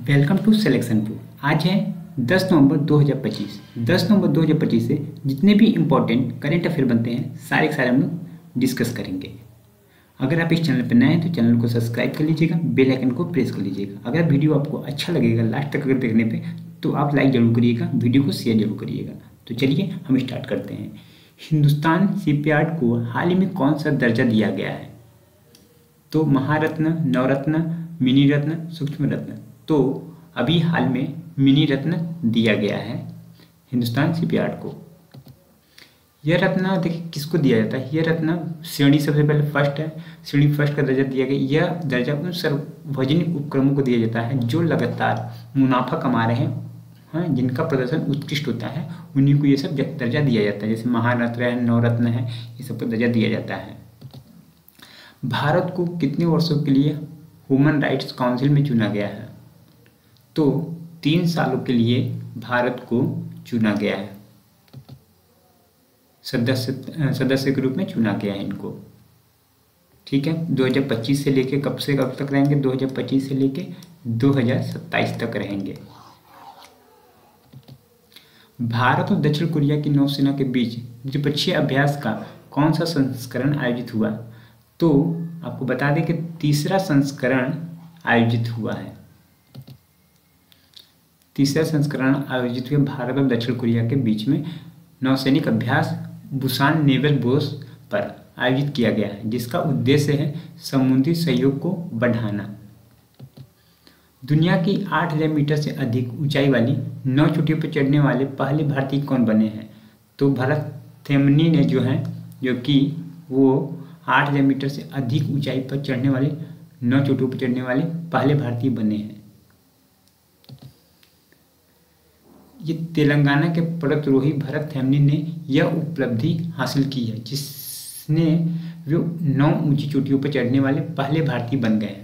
Welcome to selection to. आज है 10 नवंबर 2025। 10 नवंबर 2025 से जितने भी इम्पोर्टेंट करेंट अफेयर बनते हैं सारे के सारे हम लोग डिस्कस करेंगे। अगर आप इस चैनल पर नए हैं तो चैनल को सब्सक्राइब कर लीजिएगा, बेल आइकन को प्रेस कर लीजिएगा। अगर वीडियो आपको अच्छा लगेगा लास्ट तक अगर देखने पे तो आप लाइक जरूर करिएगा, वीडियो को शेयर जरूर करिएगा। तो चलिए हम स्टार्ट करते हैं। हिंदुस्तान शिपयार्ड को हाल ही में कौन सा दर्जा दिया गया है? तो महारत्न, नवरत्न, मिनी रत्न, सूक्ष्म रत्न। तो अभी हाल में मिनी रत्न दिया गया है हिंदुस्तान शिपयार्ड को। यह रत्न देखिए किसको दिया जाता है। यह रत्न श्रेणी सबसे पहले फर्स्ट है, श्रेणी फर्स्ट का दर्जा दिया गया। यह दर्जा उन सार्वजनिक उपक्रमों को दिया जाता है जो लगातार मुनाफा कमा रहे हैं, जिनका प्रदर्शन उत्कृष्ट होता है, उन्हीं को ये सब दर्जा दिया जाता है। जैसे महारत्न है, नवरत्न है, ये सब को दर्जा दिया जाता है। भारत को कितने वर्षों के लिए ह्यूमन राइट्स काउंसिल में चुना गया है? तो 3 सालों के लिए भारत को चुना गया है, सदस्य के रूप में चुना गया है इनको। ठीक है, 2025 से लेके कब से कब तक रहेंगे? 2025 से लेके 2027 तक रहेंगे। भारत और दक्षिण कोरिया की नौसेना के बीच द्विपक्षीय अभ्यास का कौन सा संस्करण आयोजित हुआ? तो आपको बता दें कि तीसरा संस्करण आयोजित हुआ है। तीसरा संस्करण आयोजित हुआ भारत और दक्षिण कोरिया के बीच में नौसैनिक अभ्यास बुसान नेवल बेस पर आयोजित किया गया है, जिसका उद्देश्य है समुद्री सहयोग को बढ़ाना। दुनिया की 8000 मीटर से अधिक ऊंचाई वाली 9 चोटियों पर चढ़ने वाले पहले भारतीय कौन बने हैं? तो भरत खेमनी ने जो कि वो 8000 मीटर से अधिक ऊंचाई पर चढ़ने वाले 9 चोटियों पर चढ़ने वाले पहले भारतीय बने हैं। ये तेलंगाना के पर्वतारोही भरत खेमनी ने यह उपलब्धि हासिल की है, जिसने वे 9 ऊंची चोटियों पर चढ़ने वाले पहले भारतीय बन गए हैं।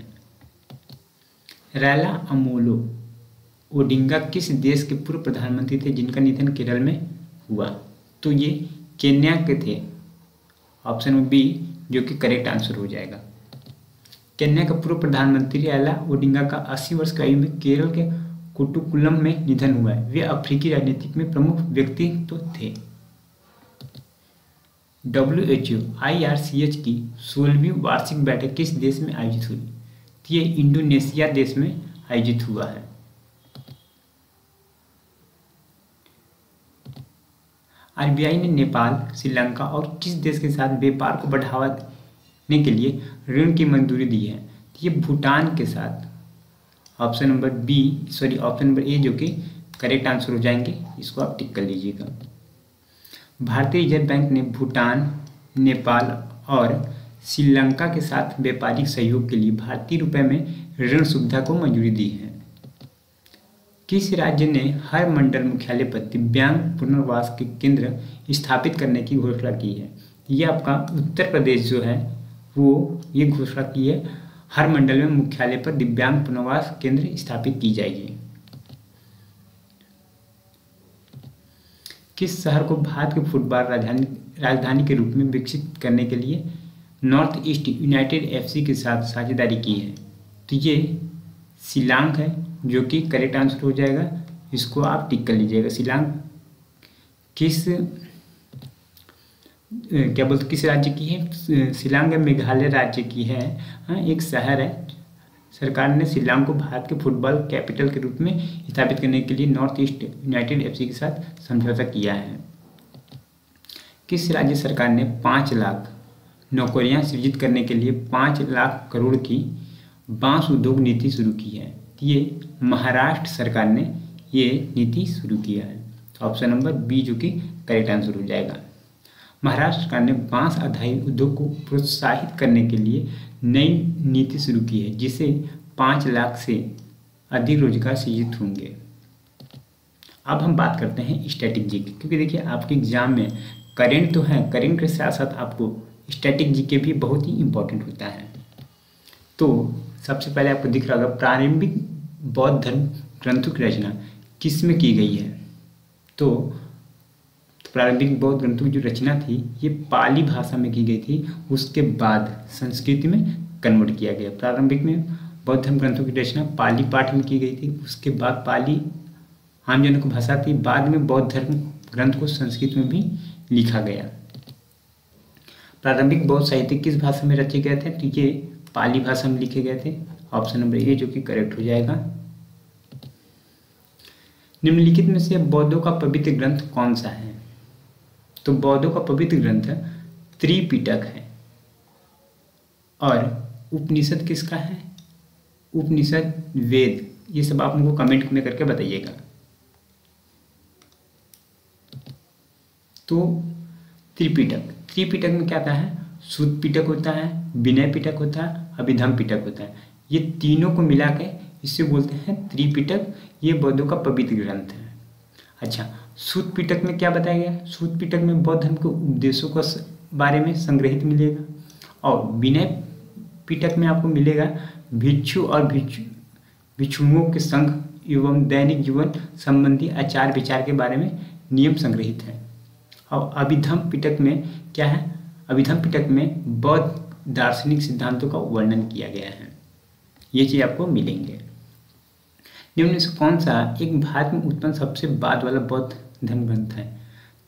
रैला अमोलो ओडिंगा किस देश के पूर्व प्रधानमंत्री थे जिनका निधन केरल में हुआ? तो ये केन्या के थे, ऑप्शन बी, जो कि करेक्ट आंसर हो जाएगा। केन्या का पूर्व प्रधानमंत्री रैला ओडिंगा का 80 वर्ष की आयु में केरल के कोट्टुकुलम में निधन हुआ है। वे अफ्रीकी राजनीति में प्रमुख व्यक्तित्व थे। WHO IRCH की 16वीं वार्षिक बैठक किस देश में आयोजित हुई? तो ये इंडोनेशिया देश में आयोजित हुआ है। RBI ने नेपाल, श्रीलंका और किस देश के साथ व्यापार को बढ़ावा देने के लिए ऋण की मंजूरी दी है? तो ये भूटान के साथ, ऑप्शन नंबर ए, जो कि करेक्ट आंसर हो जाएंगे। इसको आप टिक कर लीजिएगा। भारतीय रिजर्व बैंक ने भूटान, नेपाल और श्रीलंका के साथ व्यापारिक सहयोग के लिए भारतीय रुपए में ऋण सुविधा को मंजूरी दी है। किस राज्य ने हर मंडल मुख्यालय पर दिव्यांग पुनर्वास के केंद्र स्थापित करने की घोषणा की है? ये आपका उत्तर प्रदेश जो है वो ये घोषणा की है, हर मंडल में मुख्यालय पर दिव्यांग पुनर्वास केंद्र स्थापित की जाएगी। किस शहर को भारत के फुटबॉल राजधानी के रूप में विकसित करने के लिए नॉर्थ ईस्ट यूनाइटेड FC के साथ साझेदारी की है? तो ये शिलांग है, जो कि करेक्ट आंसर हो जाएगा। इसको आप टिक कर लीजिएगा। शिलांग किस राज्य की है? शिलांग मेघालय राज्य की है। एक शहर है। सरकार ने शिलांग को भारत के फुटबॉल कैपिटल के रूप में स्थापित करने के लिए नॉर्थ ईस्ट यूनाइटेड FC के साथ समझौता किया है। किस राज्य सरकार ने 5 लाख नौकरियां सृजित करने के लिए 5 लाख करोड़ की बांस उद्योग नीति शुरू की है? ये महाराष्ट्र सरकार ने ये नीति शुरू किया है। ऑप्शन नंबर बी, जो कि करेक्ट आंसर हो जाएगा। महाराष्ट्र सरकार ने बांस आधारित उद्योग को प्रोत्साहित करने के लिए नई नीति शुरू की है, जिससे 5 लाख से अधिक रोजगार सृजित होंगे। अब हम बात करते हैं स्टैटिक जीके, क्योंकि देखिए आपके एग्जाम में करेंट तो है, करेंट के साथ साथ आपको स्टैटिक जीके भी बहुत ही इंपॉर्टेंट होता है। तो सबसे पहले आपको दिख रहा होगा प्रारंभिक बौद्ध धर्म ग्रंथों की रचना किस में की गई है? तो प्रारंभिक बौद्ध ग्रंथों की जो रचना थी ये पाली भाषा में की गई थी, उसके बाद संस्कृत में कन्वर्ट किया गया। प्रारंभिक में बौद्ध धर्म ग्रंथों की रचना पाली पाठ में की गई थी। उसके बाद पाली आम जनों को भाषा थी। बाद में बौद्ध धर्म ग्रंथ को संस्कृत में भी लिखा गया। प्रारंभिक बौद्ध साहित्य किस भाषा में रचे गए थे? तो ये पाली भाषा में लिखे गए थे। ऑप्शन नंबर ए जो कि करेक्ट हो जाएगा। निम्नलिखित में से बौद्धों का पवित्र ग्रंथ कौन सा है? तो बौद्धों का पवित्र ग्रंथ त्रिपिटक है। और उपनिषद किसका है? उपनिषद, वेद, ये सब आप हमको कमेंट में करके बताइएगा। तो त्रिपिटक में क्या आता है? शुद्ध पिटक होता है, विनय पिटक होता है, अभिधम पिटक होता है। ये तीनों को मिला के इससे बोलते हैं त्रिपिटक। ये बौद्धों का पवित्र ग्रंथ है। अच्छा, शुद्ध पिटक में क्या बताया गया? शुद्ध पिटक में बौद्ध धर्म के उपदेशों के बारे में संग्रहित मिलेगा। और विनय पिटक में आपको मिलेगा भिक्षु और भिक्षुओं के संघ एवं दैनिक जीवन संबंधी आचार विचार के बारे में नियम संग्रहित है। और अभिधम पिटक में क्या है? अभिधम पिटक में बौद्ध दार्शनिक सिद्धांतों का वर्णन किया गया है। ये चीज़ आपको मिलेंगे। निम्न में से कौन सा एक भारत में उत्पन्न सबसे बाद वाला बौद्ध धर्म ग्रंथ है?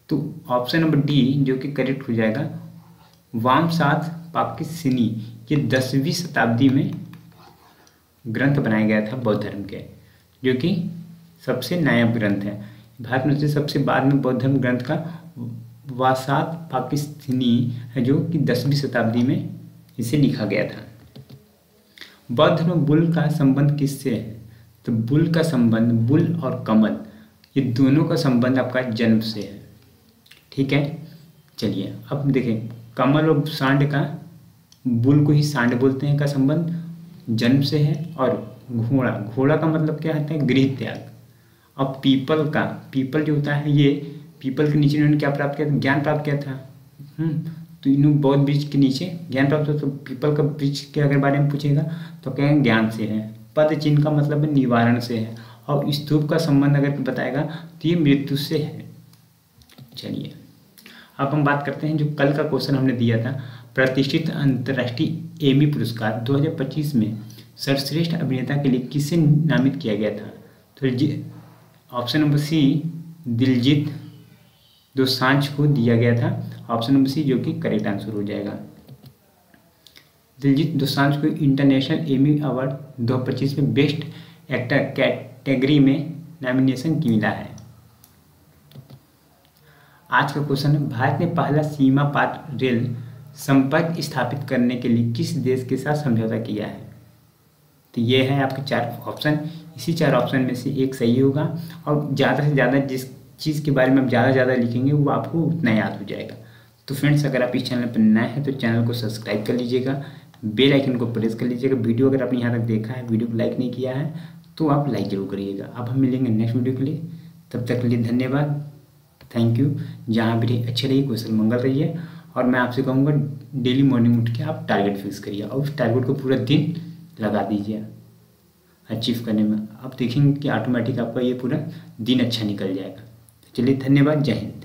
तो ऑप्शन नंबर डी जो कि करेक्ट हो जाएगा, वामसाथ पाकिस्तानी। ये 10वीं शताब्दी में ग्रंथ बनाया गया था बौद्ध धर्म के, जो कि सबसे नायाब ग्रंथ है। भारत में से सबसे बाद में बौद्ध धर्म ग्रंथ का वासात पाकिस्तानी है, जो कि 10वीं शताब्दी में इसे लिखा गया था। बौद्ध धर्म में बुल का संबंध किससे है? तो बुल का संबंध, बुल और कमल, ये दोनों का संबंध आपका जन्म से है। ठीक है, चलिए अब देखें, कमल और सांड का, बुल को ही सांड बोलते हैं, का संबंध जन्म से है। और घोड़ा का मतलब क्या होता है? गृह त्याग। अब पीपल जो होता है, ये पीपल के नीचे इन्होंने क्या प्राप्त किया था? ज्ञान प्राप्त किया था। तो इन्होंने बौद्ध वृक्ष के नीचे ज्ञान प्राप्त हुआ। तो पीपल का वृक्ष के अगर बारे में पूछेगा तो कहेंगे ज्ञान से है। पद चिन्ह का मतलब है निवारण से है। और स्तूप का संबंध अगर बताएगा तो ये मृत्यु से है। चलिए अब हम बात करते हैं जो कल का क्वेश्चन हमने दिया था, प्रतिष्ठित अंतर्राष्ट्रीय एमी पुरस्कार 2025 में सर्वश्रेष्ठ अभिनेता के लिए किसे नामित किया गया था? तो option number C Diljit Dosanjh को दिया गया था। ऑप्शन नंबर सी जो कि करेक्ट आंसर हो जाएगा। दिलजीत दोसांझ को इंटरनेशनल एमी अवार्ड 2025 में बेस्ट एक्टर कैटेगरी में नॉमिनेशन मिला है। आज का क्वेश्चन है, भारत ने पहला सीमा पार रेल संपर्क स्थापित करने के लिए किस देश के साथ समझौता किया है? तो ये है आपके 4 ऑप्शन। इसी 4 ऑप्शन में से एक सही होगा। और ज़्यादा से ज़्यादा जिस चीज़ के बारे में आप ज़्यादा लिखेंगे वो आपको उतना याद हो जाएगा। तो फ्रेंड्स, अगर आप इस चैनल पर नए हैं तो चैनल को सब्सक्राइब कर लीजिएगा, बेल आइकन को प्रेस कर लीजिएगा। वीडियो अगर आपने यहाँ तक देखा है, वीडियो को लाइक नहीं किया है तो आप लाइक जरूर करिएगा। अब हम मिलेंगे नेक्स्ट वीडियो के लिए, तब तक के लिए धन्यवाद, थैंक यू। जहाँ भी रहिए अच्छे रहिए, कुशल मंगल रहिए। और मैं आपसे कहूँगा डेली मॉर्निंग उठ के आप टारगेट फिक्स करिए और उस टारगेट को पूरा दिन लगा दीजिए अचीव करने में। आप देखेंगे कि ऑटोमेटिक आपका ये पूरा दिन अच्छा निकल जाएगा। चलिए धन्यवाद, जय हिंद।